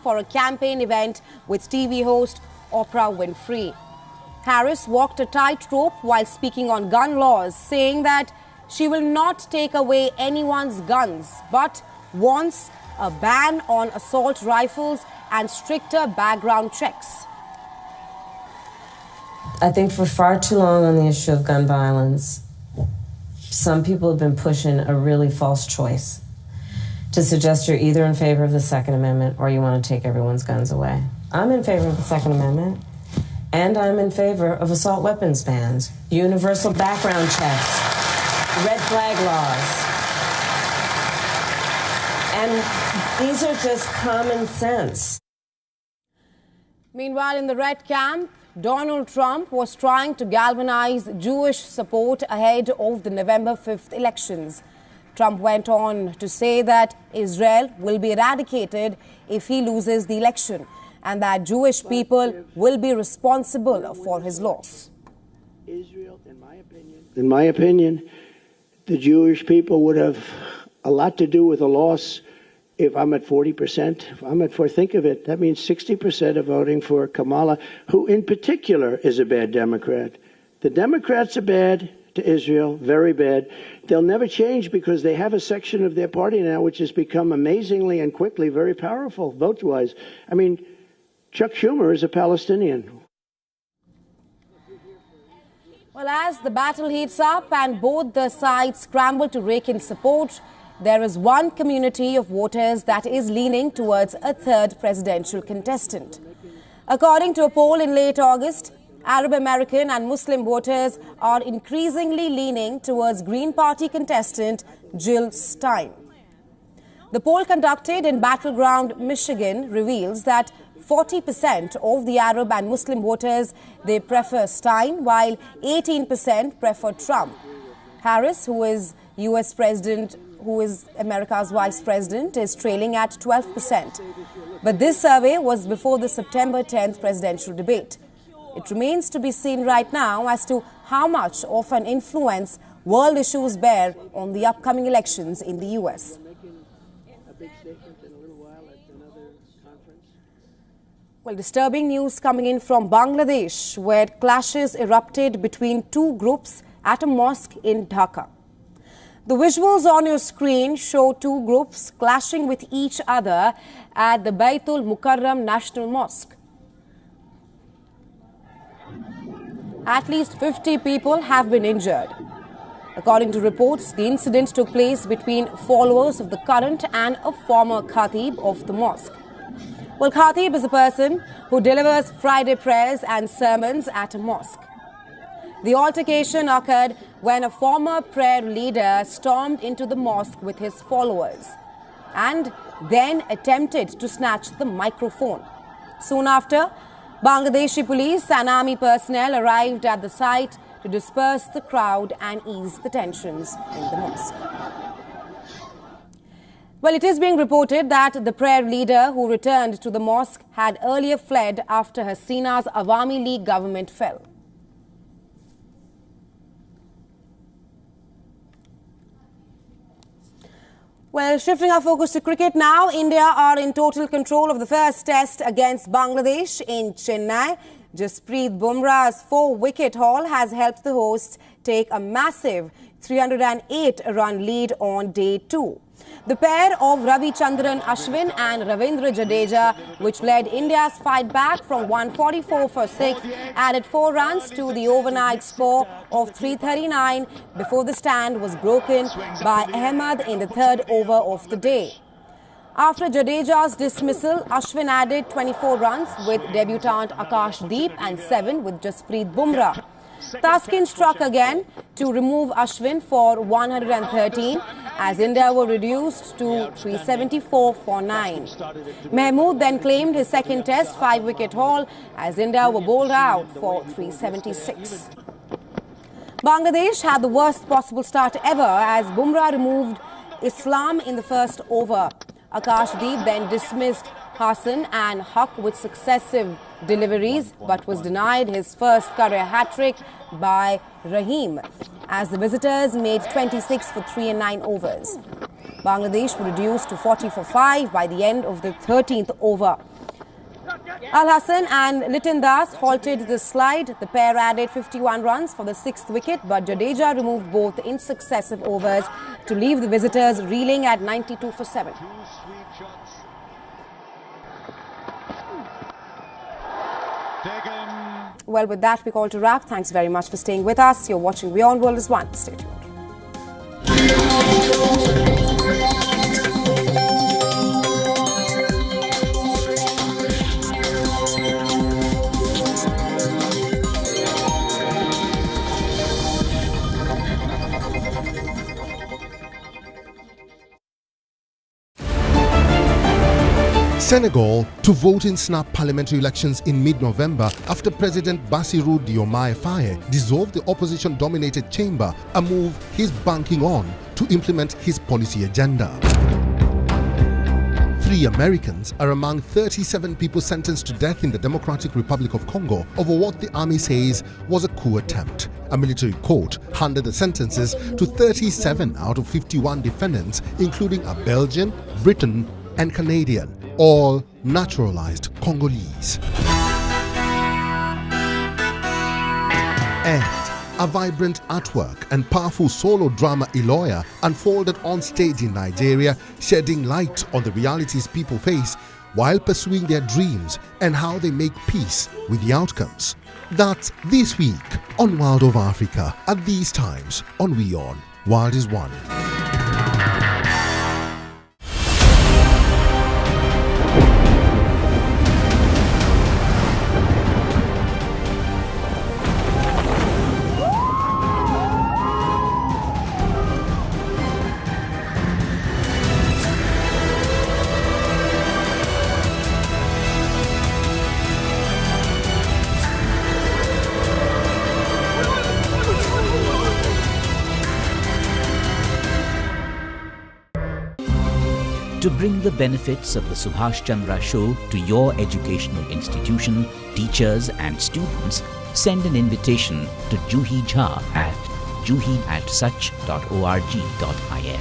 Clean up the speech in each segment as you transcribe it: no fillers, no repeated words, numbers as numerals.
for a campaign event with TV host Oprah Winfrey. Harris walked a tightrope while speaking on gun laws, saying that she will not take away anyone's guns, but wants a ban on assault rifles and stricter background checks. I think for far too long on the issue of gun violence, some people have been pushing a really false choice to suggest you're either in favor of the Second Amendment or you want to take everyone's guns away. I'm in favor of the Second Amendment, and I'm in favor of assault weapons bans, universal background checks, red flag laws. And these are just common sense. Meanwhile, in the red camp, Donald Trump was trying to galvanize Jewish support ahead of the November 5th elections. Trump went on to say that Israel will be eradicated if he loses the election and that Jewish people will be responsible for his loss. Israel, in my opinion, the Jewish people would have a lot to do with the loss. If I'm at 40%, if I'm at 4, think of it, that means 60% are voting for Kamala, who in particular is a bad Democrat. The Democrats are bad to Israel, very bad. They'll never change because they have a section of their party now which has become amazingly and quickly very powerful vote-wise. I mean, Chuck Schumer is a Palestinian. Well, as the battle heats up and both the sides scramble to rake in support, there is one community of voters that is leaning towards a third presidential contestant. According to a poll in late August, Arab American and Muslim voters are increasingly leaning towards Green Party contestant Jill Stein. The poll conducted in Battleground, Michigan reveals that 40% of the Arab and Muslim voters, they prefer Stein, while 18% prefer Trump. Harris, who is U.S. President, who is America's vice president, is trailing at 12%. But this survey was before the September 10th presidential debate. It remains to be seen right now as to how much of an influence world issues bear on the upcoming elections in the U.S. Well, disturbing news coming in from Bangladesh, where clashes erupted between two groups at a mosque in Dhaka. The visuals on your screen show two groups clashing with each other at the Baitul Mukarram National Mosque. At least 50 people have been injured. According to reports, the incident took place between followers of the current and a former khatib of the mosque. Well, khatib is a person who delivers Friday prayers and sermons at a mosque. The altercation occurred when a former prayer leader stormed into the mosque with his followers and then attempted to snatch the microphone. Soon after, Bangladeshi police and army personnel arrived at the site to disperse the crowd and ease the tensions in the mosque. Well, it is being reported that the prayer leader who returned to the mosque had earlier fled after Hasina's Awami League government fell. Well, shifting our focus to cricket now, India are in total control of the first test against Bangladesh in Chennai. Jasprit Bumrah's 4-wicket haul has helped the hosts take a massive 308-run lead on day 2. The pair of Ravichandran Ashwin and Ravindra Jadeja, which led India's fight back from 144 for 6, added 4 runs to the overnight score of 339 before the stand was broken by Ahmed in the 3rd over of the day. After Jadeja's dismissal, Ashwin added 24 runs with debutant Akash Deep and 7 with Jasprit Bumrah. Taskin struck again to remove Ashwin for 113 as India were reduced to 374 for 9. Mahmood then claimed his second test 5-wicket haul as India were bowled out for 376. Bangladesh had the worst possible start ever as Bumrah removed Islam in the first over. Akash Deep then dismissed Hassan and Haq with successive deliveries but was denied his first career hat-trick by Rahim as the visitors made 26 for 3 and 9 overs. Bangladesh were reduced to 40 for 5 by the end of the 13th over. Al Hassan and Liton Das halted the slide. The pair added 51 runs for the 6th wicket, but Jadeja removed both in successive overs to leave the visitors reeling at 92 for 7. Well, with that, we call to wrap. Thanks very much for staying with us. You're watching WION World is One. Stay tuned. Senegal to vote in snap parliamentary elections in mid-November after President Bassirou Diomaye Faye dissolved the opposition-dominated chamber, a move he's banking on to implement his policy agenda. 3 Americans are among 37 people sentenced to death in the Democratic Republic of Congo over what the army says was a coup attempt. A military court handed the sentences to 37 out of 51 defendants, including a Belgian, Briton, and Canadian, all naturalized Congolese. And a vibrant artwork and powerful solo drama Iloya unfolded on stage in Nigeria, shedding light on the realities people face while pursuing their dreams and how they make peace with the outcomes. That's this week on World of Africa, at these times on WION World is One. To bring the benefits of the Subhash Chandra Show to your educational institution, teachers and students, send an invitation to Juhi Jha at juhi@such.org.in.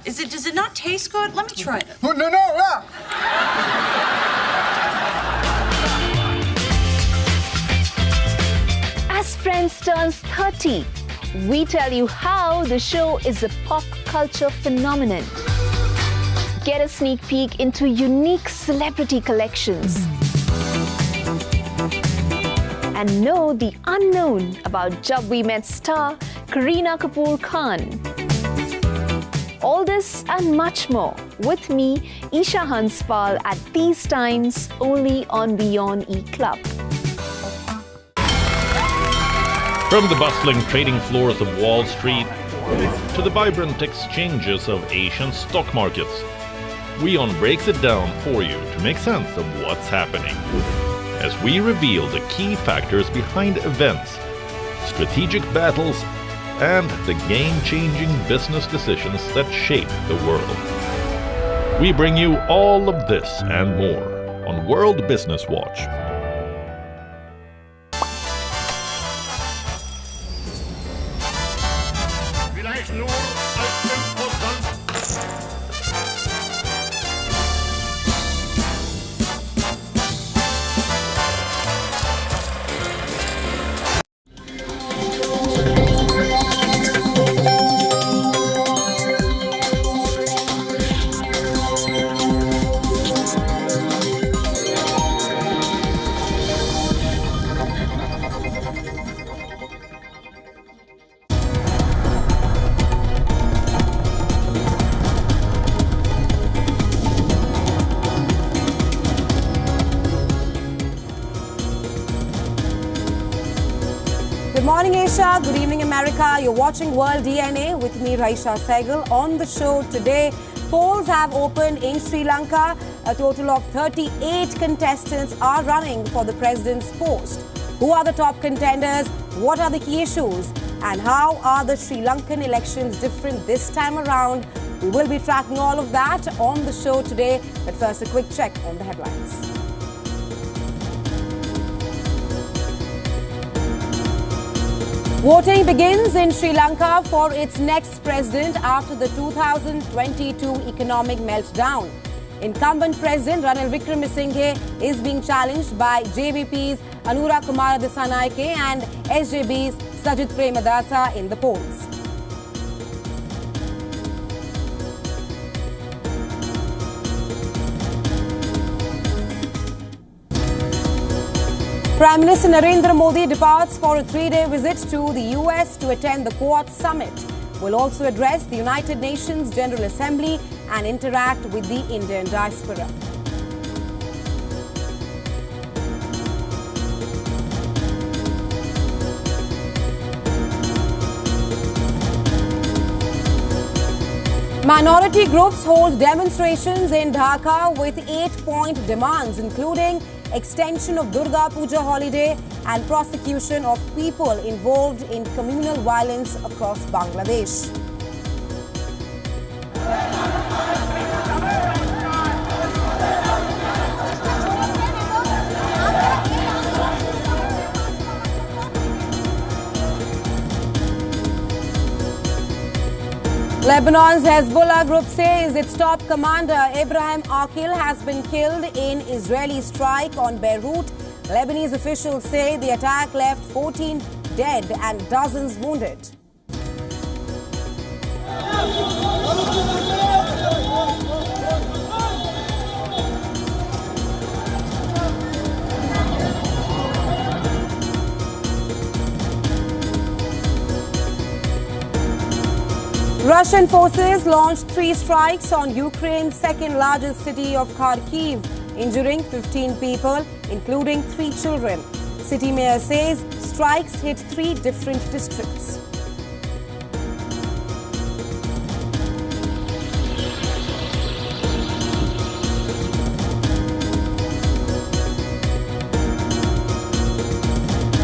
Does it not taste good? Let me try it. No. As Friends turns 30, we tell you how the show is a pop culture phenomenon. Get a sneak peek into unique celebrity collections and know the unknown about Jab We Met star Kareena Kapoor Khan. All this and much more with me, Isha Hanspal, at these times only on WION E-Club. From the bustling trading floors of Wall Street to the vibrant exchanges of Asian stock markets, WION breaks it down for you to make sense of what's happening, as we reveal the key factors behind events, strategic battles, and the game-changing business decisions that shape the world. We bring you all of this and more on World Business Watch. Good morning, Asia. Good evening, America. You're watching World DNA with me, Raisha Sehgal. On the show today, polls have opened in Sri Lanka. A total of 38 contestants are running for the president's post. Who are the top contenders? What are the key issues? And how are the Sri Lankan elections different this time around? We will be tracking all of that on the show today. But first, a quick check on the headlines. Voting begins in Sri Lanka for its next president after the 2022 economic meltdown. Incumbent President Ranil Wickremesinghe is being challenged by JVP's Anura Kumara Dissanayake and SJB's Sajith Premadasa in the polls. Prime Minister Narendra Modi departs for a 3-day visit to the US to attend the Quad Summit. Will also address the United Nations General Assembly and interact with the Indian diaspora. Minority groups hold demonstrations in Dhaka with 8-point demands, including extension of Durga Puja holiday and prosecution of people involved in communal violence across Bangladesh. Lebanon's Hezbollah group says its top commander Ibrahim Aqil has been killed in Israeli strike on Beirut. Lebanese officials say the attack left 14 dead and dozens wounded. Russian forces launched 3 strikes on Ukraine's second-largest city of Kharkiv, injuring 15 people, including 3 children. City mayor says strikes hit 3 different districts.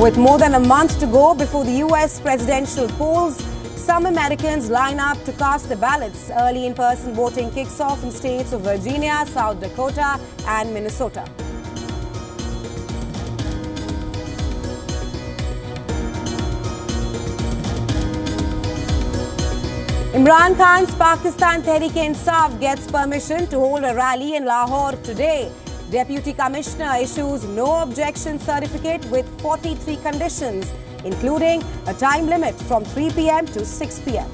With more than a month to go before the US presidential polls, some Americans line up to cast their ballots. Early in-person voting kicks off in states of Virginia, South Dakota and Minnesota. Imran Khan's Pakistan Tehreek-e-Insaf gets permission to hold a rally in Lahore today. Deputy Commissioner issues no objection certificate with 43 conditions, including a time limit from 3 p.m. to 6 p.m.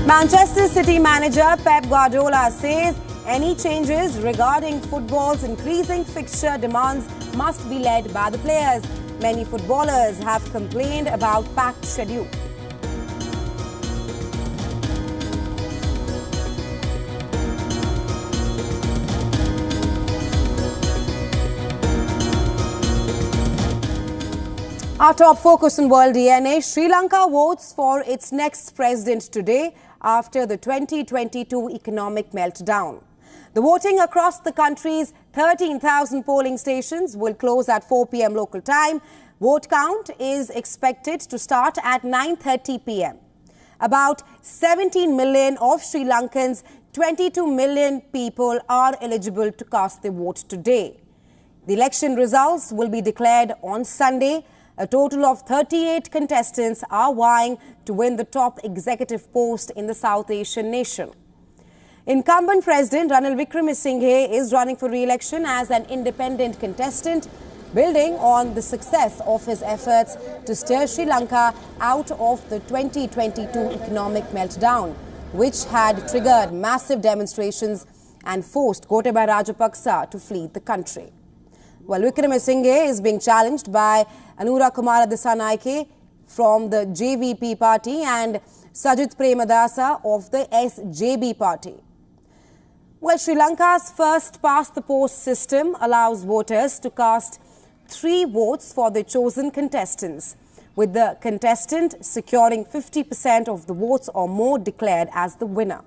Manchester City manager Pep Guardiola says any changes regarding football's increasing fixture demands must be led by the players. Many footballers have complained about packed schedule. Our top focus on World DNA, Sri Lanka votes for its next president today after the 2022 economic meltdown. The voting across the country's 13,000 polling stations will close at 4 p.m. local time. Vote count is expected to start at 9:30 p.m. About 17 million of Sri Lankan's 22 million people are eligible to cast their vote today. The election results will be declared on Sunday. A total of 38 contestants are vying to win the top executive post in the South Asian nation. Incumbent President Ranil Wickremesinghe is running for re-election as an independent contestant, building on the success of his efforts to steer Sri Lanka out of the 2022 economic meltdown, which had triggered massive demonstrations and forced Gotabaya Rajapaksa to flee the country. Well, Wickremesinghe is being challenged by Anura Kumara Dissanayake from the JVP party and Sajith Premadasa of the SJB party. Well, Sri Lanka's first past-the-post system allows voters to cast 3 votes for their chosen contestants, with the contestant securing 50% of the votes or more declared as the winner.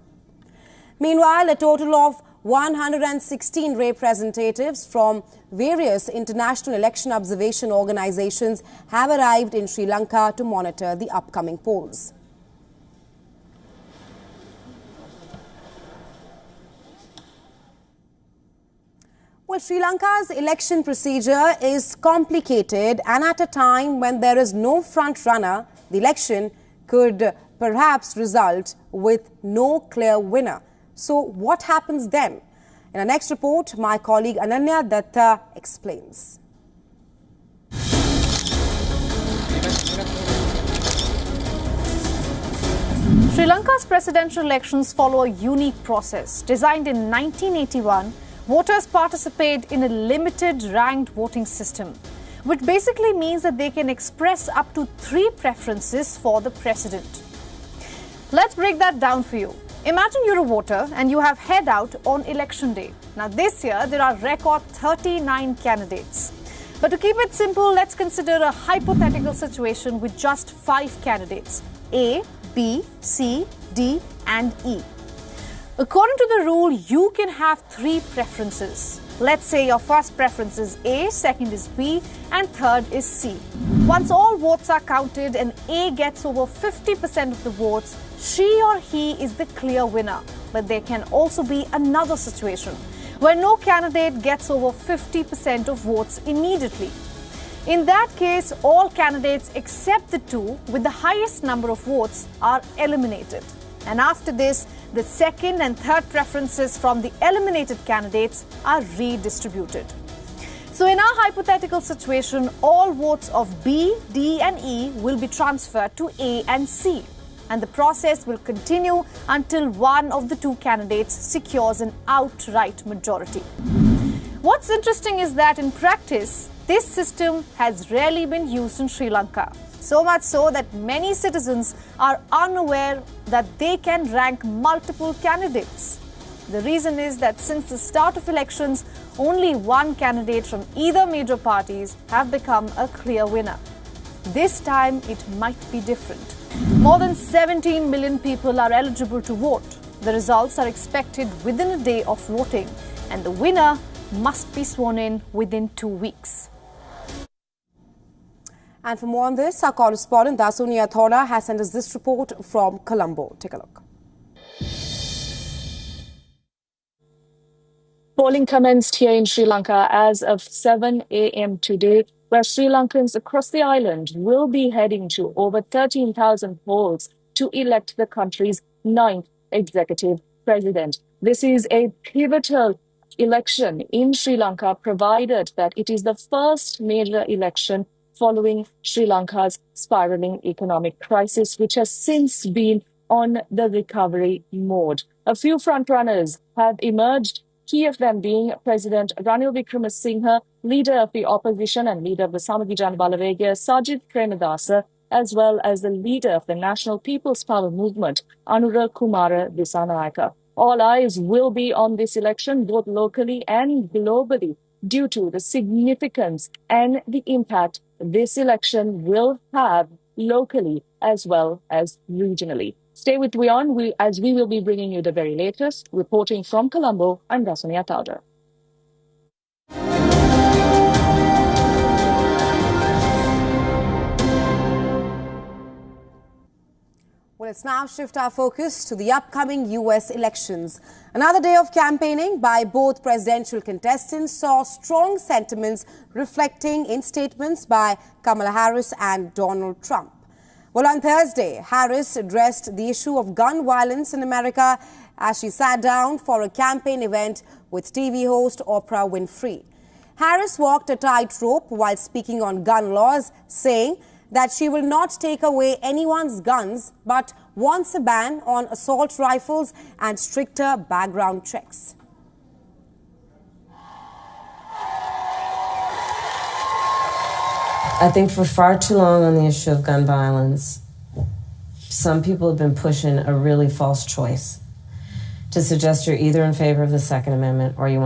Meanwhile, a total of 116 representatives from various international election observation organizations have arrived in Sri Lanka to monitor the upcoming polls. Well, Sri Lanka's election procedure is complicated, and at a time when there is no front runner, the election could perhaps result with no clear winner. So what happens then? In our next report, my colleague Ananya Datta explains. Sri Lanka's presidential elections follow a unique process. Designed in 1981, voters participate in a limited ranked voting system, which basically means that they can express up to 3 preferences for the president. Let's break that down for you. Imagine you're a voter and you have head out on election day. Now this year, there are record 39 candidates. But to keep it simple, let's consider a hypothetical situation with just 5 candidates: A, B, C, D and E. According to the rule, you can have 3 preferences. Let's say your first preference is A, second is B and third is C. Once all votes are counted and A gets over 50% of the votes, she or he is the clear winner. But there can also be another situation where no candidate gets over 50% of votes immediately. In that case, all candidates except the 2 with the highest number of votes are eliminated. And after this, the second and third preferences from the eliminated candidates are redistributed. So in our hypothetical situation, all votes of B, D and E will be transferred to A and C. And the process will continue until one of the 2 candidates secures an outright majority. What's interesting is that in practice, this system has rarely been used in Sri Lanka. So much so that many citizens are unaware that they can rank multiple candidates. The reason is that since the start of elections, only one candidate from either major parties have become a clear winner. This time, it might be different. More than 17 million people are eligible to vote. The results are expected within a day of voting, and the winner must be sworn in within 2 weeks. And for more on this, our correspondent Dasunia Thoda has sent us this report from Colombo. Take a look. Polling commenced here in Sri Lanka as of 7 a.m. today, where Sri Lankans across the island will be heading to over 13,000 polls to elect the country's 9th executive president. This is a pivotal election in Sri Lanka, provided that it is the first major election following Sri Lanka's spiraling economic crisis, which has since been on the recovery mode. A few frontrunners have emerged, key of them being President Ranil Wickremesinghe, leader of the opposition and leader of the Samagi Jana Balawegaya, Sajith Premadasa, as well as the leader of the National People's Power Movement, Anura Kumara Disanayaka. All eyes will be on this election, both locally and globally, due to the significance and the impact this election will have locally as well as regionally. Stay with WION as we will be bringing you the very latest. Reporting from Colombo, I'm Dasunia Thoda. Well, let's now shift our focus to the upcoming US elections. Another day of campaigning by both presidential contestants saw strong sentiments reflecting in statements by Kamala Harris and Donald Trump. Well, on Thursday, Harris addressed the issue of gun violence in America as she sat down for a campaign event with TV host Oprah Winfrey. Harris walked a tightrope while speaking on gun laws, saying that she will not take away anyone's guns, but wants a ban on assault rifles and stricter background checks. I think for far too long on the issue of gun violence, some people have been pushing a really false choice to suggest you're either in favor of the Second Amendment or you want